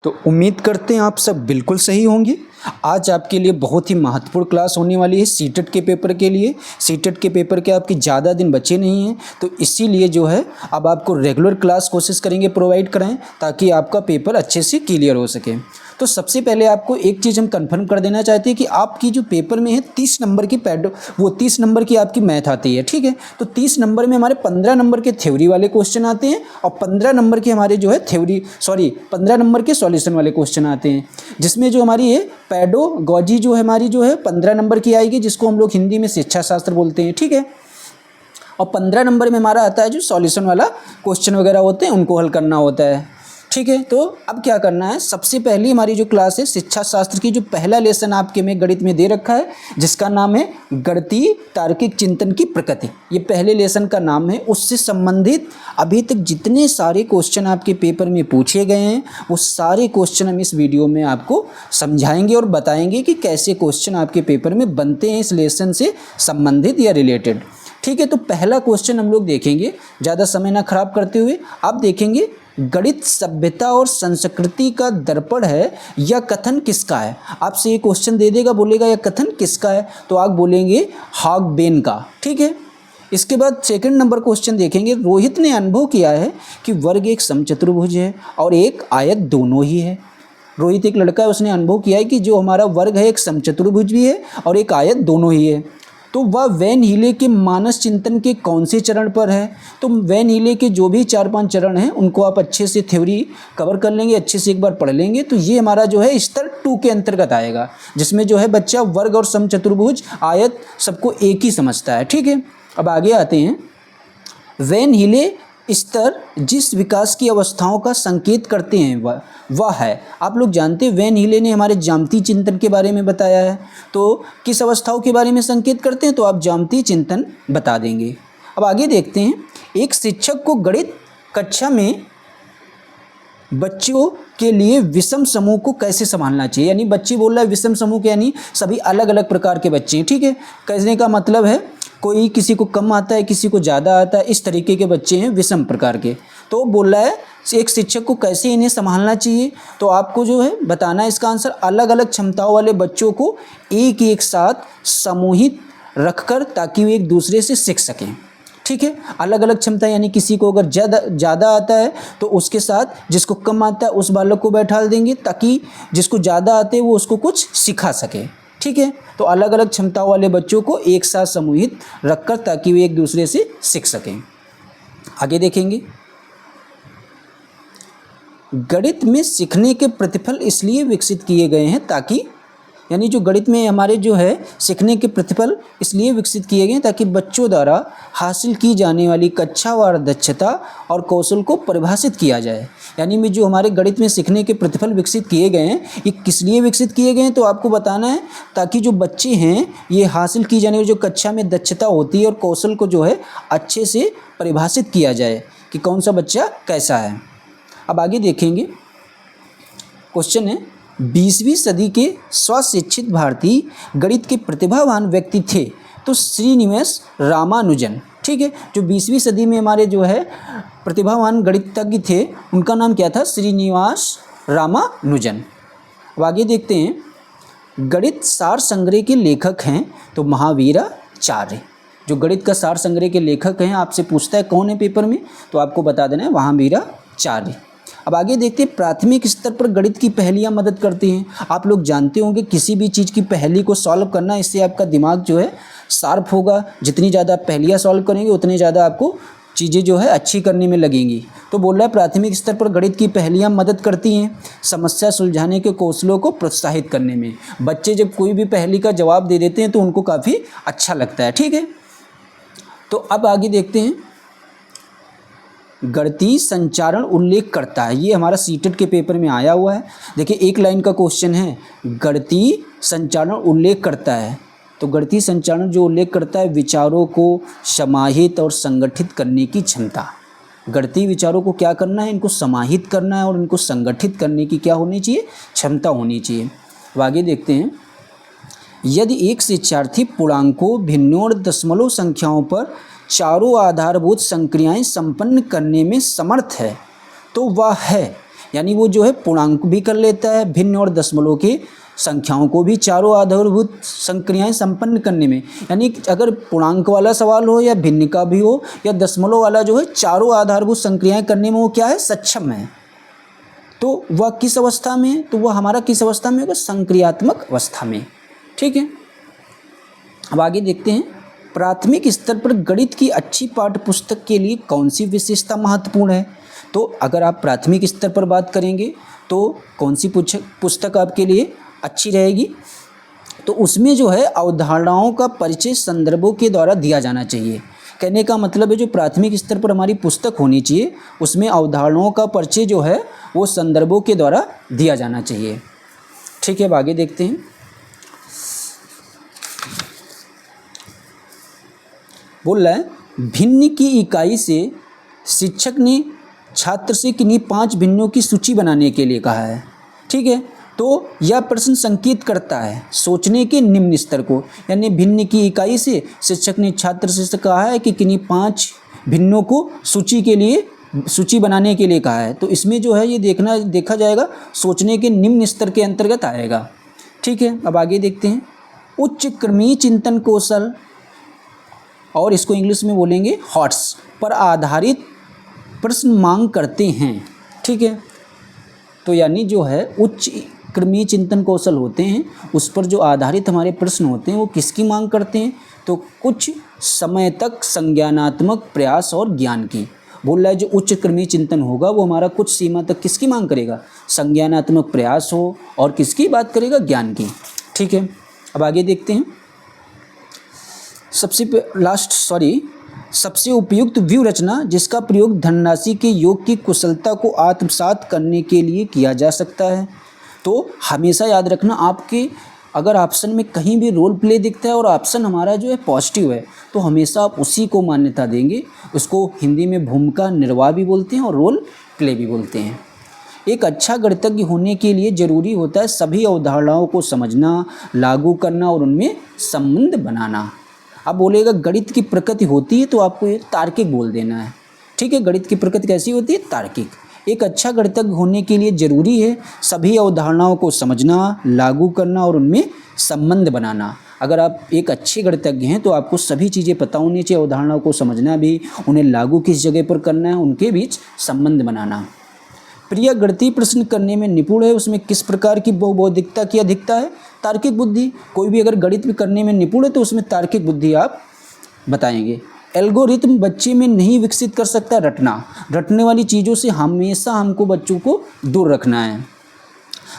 तो उम्मीद करते हैं आप सब बिल्कुल सही होंगे। आज आपके लिए बहुत ही महत्वपूर्ण क्लास होने वाली है सीटेट के पेपर के लिए। सीटेट के पेपर के आपके ज़्यादा दिन बचे नहीं हैं, तो इसीलिए जो है अब आपको रेगुलर क्लास कोशिश करेंगे प्रोवाइड कराएं ताकि आपका पेपर अच्छे से क्लियर हो सके। तो सबसे पहले आपको एक चीज़ हम कंफर्म कर देना चाहते हैं कि आपकी जो पेपर में है 30 नंबर की वो 30 नंबर की आपकी मैथ आती है, ठीक है। तो 30 नंबर में हमारे 15 नंबर के थ्योरी वाले क्वेश्चन आते हैं और 15 नंबर के हमारे जो है 15 नंबर के सॉल्यूशन वाले क्वेश्चन आते हैं, जिसमें जो हमारी है पैडोगॉजी जो है हमारी जो है 15 नंबर की आएगी, जिसको हम लोग हिंदी में शिक्षा शास्त्र बोलते हैं, ठीक है। और 15 नंबर में हमारा आता है जो सॉल्यूशन वाला क्वेश्चन वगैरह होते हैं उनको हल करना होता है, ठीक है। तो अब क्या करना है, सबसे पहली हमारी जो क्लास है शिक्षा शास्त्र की जो पहला लेसन आपके में गणित में दे रखा है जिसका नाम है गणितीय तार्किक चिंतन की प्रकृति, ये पहले लेसन का नाम है। उससे संबंधित अभी तक जितने सारे क्वेश्चन आपके पेपर में पूछे गए हैं वो सारे क्वेश्चन हम इस वीडियो में आपको समझाएंगे और बताएंगे कि कैसे क्वेश्चन आपके पेपर में बनते हैं इस लेसन से संबंधित या रिलेटेड, ठीक है। तो पहला क्वेश्चन हम लोग देखेंगे, ज़्यादा समय ना खराब करते हुए आप देखेंगे, गणित सभ्यता और संस्कृति का दर्पण है, यह कथन किसका है। आपसे ये क्वेश्चन दे देगा, बोलेगा यह कथन किसका है, तो आप बोलेंगे हॉगबेन का, ठीक है। इसके बाद सेकंड नंबर क्वेश्चन देखेंगे, रोहित ने अनुभव किया है कि वर्ग एक समचतुर्भुज है और एक आयत दोनों ही है। रोहित एक लड़का है, उसने अनुभव किया है कि जो हमारा वर्ग है एक समचतुर्भुज भी है और एक आयत दोनों ही है। तो वह वैन हीले के मानस चिंतन के कौन से चरण पर है। तो वैन हीले के जो भी 4-5 चरण हैं उनको आप अच्छे से थ्योरी कवर कर लेंगे, अच्छे से एक बार पढ़ लेंगे, तो ये हमारा जो है स्तर 2 के अंतर्गत आएगा, जिसमें जो है बच्चा वर्ग और समचतुर्भुज आयत सबको एक ही समझता है, ठीक है। अब आगे आते हैं, वैन हीले स्तर जिस विकास की अवस्थाओं का संकेत करते हैं वह है। आप लोग जानते हैं वैन हीले ने हमारे ज्यामितीय चिंतन के बारे में बताया है, तो किस अवस्थाओं के बारे में संकेत करते हैं, तो आप ज्यामितीय चिंतन बता देंगे। अब आगे देखते हैं, एक शिक्षक को गणित कक्षा में बच्चों के लिए विषम समूह को कैसे संभालना चाहिए। यानी बच्चे बोल रहा है विषम समूह के यानी सभी अलग अलग प्रकार के बच्चे हैं, ठीक है। कहने का मतलब है कोई किसी को कम आता है, किसी को ज़्यादा आता है, इस तरीके के बच्चे हैं विषम प्रकार के। तो बोल रहा है एक शिक्षक को कैसे इन्हें संभालना चाहिए, तो आपको जो है बताना है इसका आंसर, अलग अलग क्षमताओं वाले बच्चों को एक साथ समूहित रखकर ताकि वे एक दूसरे से सीख सकें, ठीक है। अलग अलग क्षमता यानी किसी को अगर ज़्यादा आता है तो उसके साथ जिसको कम आता है उस बालक को बैठा देंगे ताकि जिसको ज़्यादा आते हैं वो उसको कुछ सिखा सके, ठीक है। तो अलग अलग क्षमताओं वाले बच्चों को एक साथ समूहित रखकर ताकि वे एक दूसरे से सीख सकें। आगे देखेंगे, गणित में सीखने के प्रतिफल इसलिए विकसित किए गए हैं ताकि, यानी जो गणित में हमारे जो है सीखने के प्रतिफल इसलिए विकसित किए गए हैं ताकि बच्चों द्वारा हासिल की जाने वाली कक्षावार दक्षता और कौशल को परिभाषित किया जाए। यानी में जो हमारे गणित में सीखने के प्रतिफल विकसित किए गए हैं ये किस लिए विकसित किए गए हैं, तो आपको बताना है ताकि जो बच्चे हैं ये हासिल की जाने वाली जो कक्षा में दक्षता होती है और कौशल को जो है अच्छे से परिभाषित किया जाए कि कौन सा बच्चा कैसा है। अब आगे देखेंगे, क्वेश्चन है, 20वीं सदी के स्वशिक्षित भारतीय गणित के प्रतिभावान व्यक्ति थे तो श्रीनिवास रामानुजन, ठीक है। जो 20वीं सदी में हमारे जो है प्रतिभावान गणितज्ञ थे उनका नाम क्या था, श्रीनिवास रामानुजन। अब आगे देखते हैं, गणित सार संग्रह के लेखक हैं तो महावीराचार्य। जो गणित का सार संग्रह के लेखक हैं आपसे पूछता है कौन है पेपर में, तो आपको बता देना है महावीराचार्य। अब आगे देखते हैं, प्राथमिक स्तर पर गणित की पहेलियाँ मदद करती हैं। आप लोग जानते होंगे किसी भी चीज़ की पहेली को सॉल्व करना, इससे आपका दिमाग जो है शार्प होगा। जितनी ज़्यादा आप पहेलियाँ सॉल्व करेंगे उतनी ज़्यादा आपको चीज़ें जो है अच्छी करने में लगेंगी। तो बोल रहा है प्राथमिक स्तर पर गणित की पहेलियाँ मदद करती हैं समस्या सुलझाने के कौशलों को प्रोत्साहित करने में। बच्चे जब कोई भी पहेली का जवाब दे देते हैं तो उनको काफ़ी अच्छा लगता है, ठीक है। तो अब आगे देखते हैं, गणितीय संचारण उल्लेख करता है, ये हमारा सीटेट के पेपर में आया हुआ है। देखिए एक लाइन का क्वेश्चन है, गणितीय संचारण उल्लेख करता है, तो गणितीय संचारण जो उल्लेख करता है विचारों को समाहित और संगठित करने की क्षमता। गणितीय विचारों को क्या करना है, इनको समाहित करना है और इनको संगठित करने की क्या होनी चाहिए, क्षमता होनी चाहिए। अब आगे देखते हैं, यदि एक शिक्षार्थी पूर्णांकों भिन्नों और दशमलव संख्याओं पर चारों आधारभूत संक्रियाएं संपन्न करने में समर्थ है तो वह है यानी वो जो है पूर्णांक भी कर लेता है, भिन्न और दशमलव के संख्याओं को भी चारों आधारभूत संक्रियाएं संपन्न करने में। यानी अगर पूर्णांक वाला सवाल हो या भिन्न का भी हो या दशमलव वाला, जो है चारों आधारभूत संक्रियाएं करने में वो क्या है, सक्षम है। तो वह किस अवस्था में, तो वह हमारा किस अवस्था में होगा, संक्रियात्मक अवस्था में। ठीक है, अब आगे देखते हैं, प्राथमिक स्तर पर गणित की अच्छी पाठ्य पुस्तक के लिए कौन सी विशेषता महत्वपूर्ण है। तो अगर आप प्राथमिक स्तर पर बात करेंगे तो कौन सी पुस्तक आपके लिए अच्छी रहेगी, तो उसमें जो है अवधारणाओं का परिचय संदर्भों के द्वारा दिया जाना चाहिए। कहने का मतलब है जो प्राथमिक स्तर पर हमारी पुस्तक होनी चाहिए उसमें अवधारणाओं का परिचय जो है वो संदर्भों के द्वारा दिया जाना चाहिए। ठीक है, अब आगे देखते हैं। बोल रहा है भिन्न की इकाई से शिक्षक ने छात्र से किन्हीं 5 भिन्नों की सूची बनाने के लिए कहा है। ठीक है, तो यह प्रश्न संकेत करता है सोचने के निम्न स्तर को। यानी भिन्न की इकाई से शिक्षक ने छात्र से कहा है कि किन्हीं 5 भिन्नों को सूची बनाने के लिए कहा है। तो इसमें जो है ये देखा जाएगा सोचने के निम्न स्तर के अंतर्गत आएगा। ठीक है, अब आगे देखते हैं। उच्च क्रमीय चिंतन कौशल, और इसको इंग्लिश में बोलेंगे हॉट्स, पर आधारित प्रश्न मांग करते हैं। ठीक है, तो यानी जो है उच्च क्रमीय चिंतन कौशल होते हैं उस पर जो आधारित हमारे प्रश्न होते हैं वो किसकी मांग करते हैं, तो कुछ समय तक संज्ञानात्मक प्रयास और ज्ञान की। बोल रहा है जो उच्च क्रमीय चिंतन होगा वो हमारा कुछ सीमा तक किसकी मांग करेगा, संज्ञानात्मक प्रयास हो और किसकी बात करेगा, ज्ञान की। ठीक है, अब आगे देखते हैं। सबसे उपयुक्त व्यूह रचना जिसका प्रयोग धनराशि के योग की कुशलता को आत्मसात करने के लिए किया जा सकता है। तो हमेशा याद रखना, आपके अगर ऑप्शन में कहीं भी रोल प्ले दिखता है और ऑप्शन हमारा जो है पॉजिटिव है तो हमेशा आप उसी को मान्यता देंगे। उसको हिंदी में भूमिका निर्वाह भी बोलते हैं और रोल प्ले भी बोलते हैं। एक अच्छा गणितज्ञ होने के लिए जरूरी होता है सभी अवधारणाओं को समझना, लागू करना और उनमें संबंध बनाना। अब बोलेगा गणित की प्रकृति होती है तो आपको ये तार्किक बोल देना है। ठीक है, गणित की प्रकृति कैसी होती है, तार्किक। एक अच्छा गणितज्ञ होने के लिए जरूरी है सभी अवधारणाओं को समझना, लागू करना और उनमें संबंध बनाना। अगर आप एक अच्छे गणितज्ञ हैं तो आपको सभी चीज़ें पता होनी चाहिए, अवधारणाओं को समझना भी, उन्हें लागू किस जगह पर करना है, उनके बीच संबंध बनाना। प्रिय गणितीय प्रश्न करने में निपुण है, उसमें किस प्रकार की बौद्धिकता की अधिकता है, तार्किक बुद्धि। कोई भी अगर गणित भी करने में निपुण है तो उसमें तार्किक बुद्धि आप बताएंगे। एल्गोरिथम बच्चे में नहीं विकसित कर सकता रटने वाली चीज़ों से हमेशा हमको बच्चों को दूर रखना है।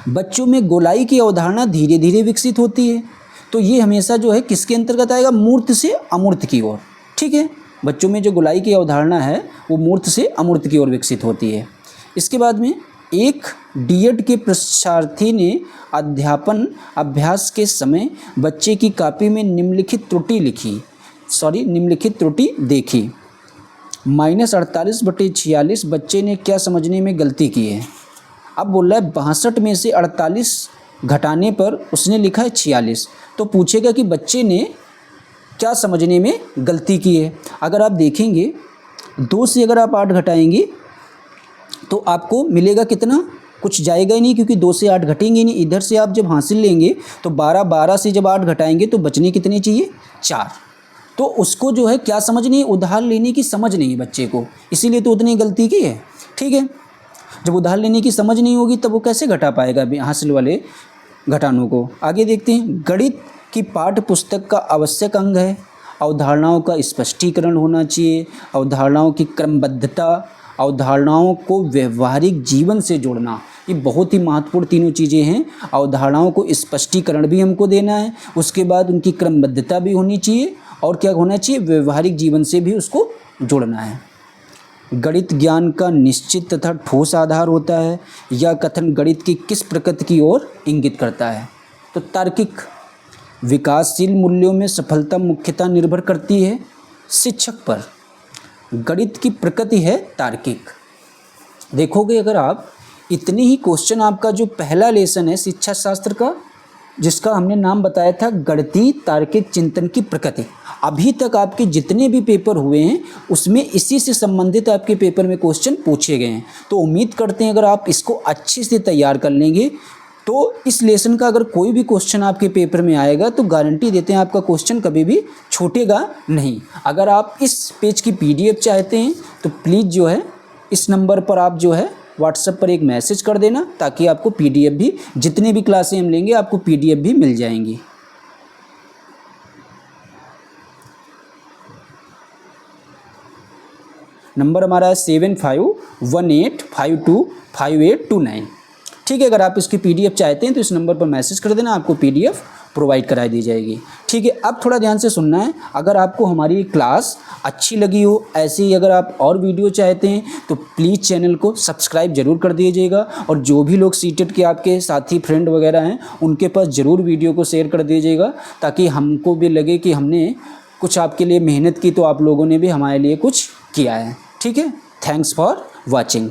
बच्चों में गोलाई की अवधारणा धीरे धीरे विकसित होती है, तो ये हमेशा जो है किसके अंतर्गत आएगा, मूर्त से अमूर्त की ओर। ठीक है, बच्चों में जो गोलाई की अवधारणा है वो मूर्त से अमूर्त की ओर विकसित होती है। इसके बाद में एक डीएड के परीक्षार्थी ने अध्यापन अभ्यास के समय बच्चे की कॉपी में निम्नलिखित त्रुटि देखी। -48/46 बच्चे ने क्या समझने में गलती की है। अब बोल रहा है 62 में से 48 घटाने पर उसने लिखा है 46। तो पूछेगा कि बच्चे ने क्या समझने में गलती की है। अगर आप देखेंगे 2 से अगर आप 8 घटाएंगे तो आपको मिलेगा कितना, कुछ जाएगा ही नहीं, क्योंकि 2 से 8 घटेंगे नहीं। इधर से आप जब हासिल लेंगे तो 12 से जब 8 घटाएंगे तो बचने कितने चाहिए, 4। तो उसको जो है क्या समझ नहीं, उधार लेने की समझ नहीं है बच्चे को, इसीलिए तो उतनी गलती की है। ठीक है, जब उधार लेने की समझ नहीं होगी तब वो कैसे घटा पाएगा हासिल वाले घटानों को। आगे देखते हैं। गणित की पाठ्य पुस्तक का आवश्यक अंग है अवधारणाओं का स्पष्टीकरण होना चाहिए, अवधारणाओं की क्रमबद्धता, अवधारणाओं को व्यवहारिक जीवन से जोड़ना, ये बहुत ही महत्वपूर्ण तीनों चीज़ें हैं। अवधारणाओं को स्पष्टीकरण भी हमको देना है, उसके बाद उनकी क्रमबद्धता भी होनी चाहिए और क्या होना चाहिए, व्यवहारिक जीवन से भी उसको जोड़ना है। गणित ज्ञान का निश्चित तथा ठोस आधार होता है। यह कथन गणित की किस प्रकृति की ओर इंगित करता है, तो तार्किक। विकासशील मूल्यों में सफलता मुख्यतः निर्भर करती है शिक्षक पर। गणित की प्रकृति है तार्किक। देखोगे अगर आप इतने ही क्वेश्चन, आपका जो पहला लेसन है शिक्षा शास्त्र का जिसका हमने नाम बताया था गणितीय तार्किक चिंतन की प्रकृति, अभी तक आपके जितने भी पेपर हुए हैं उसमें इसी से संबंधित आपके पेपर में क्वेश्चन पूछे गए हैं। तो उम्मीद करते हैं अगर आप इसको अच्छे से तैयार कर लेंगे तो इस लेसन का अगर कोई भी क्वेश्चन आपके पेपर में आएगा तो गारंटी देते हैं आपका क्वेश्चन कभी भी छूटेगा नहीं। अगर आप इस पेज की PDF चाहते हैं तो प्लीज़ जो है इस नंबर पर आप जो है व्हाट्सएप पर एक मैसेज कर देना, ताकि आपको PDF भी, जितने भी क्लासें हम लेंगे आपको PDF भी मिल जाएंगी। नंबर हमारा है 7518525829। ठीक है, अगर आप इसकी PDF चाहते हैं तो इस नंबर पर मैसेज कर देना, आपको PDF प्रोवाइड करा दी जाएगी। ठीक है, अब थोड़ा ध्यान से सुनना है। अगर आपको हमारी क्लास अच्छी लगी हो, ऐसे ही अगर आप और वीडियो चाहते हैं तो प्लीज़ चैनल को सब्सक्राइब जरूर कर दीजिएगा, और जो भी लोग सीटेट के आपके साथी फ्रेंड वगैरह हैं उनके पास ज़रूर वीडियो को शेयर कर दीजिएगा, ताकि हमको भी लगे कि हमने कुछ आपके लिए मेहनत की तो आप लोगों ने भी हमारे लिए कुछ किया है। ठीक है, थैंक्स फॉर वॉचिंग।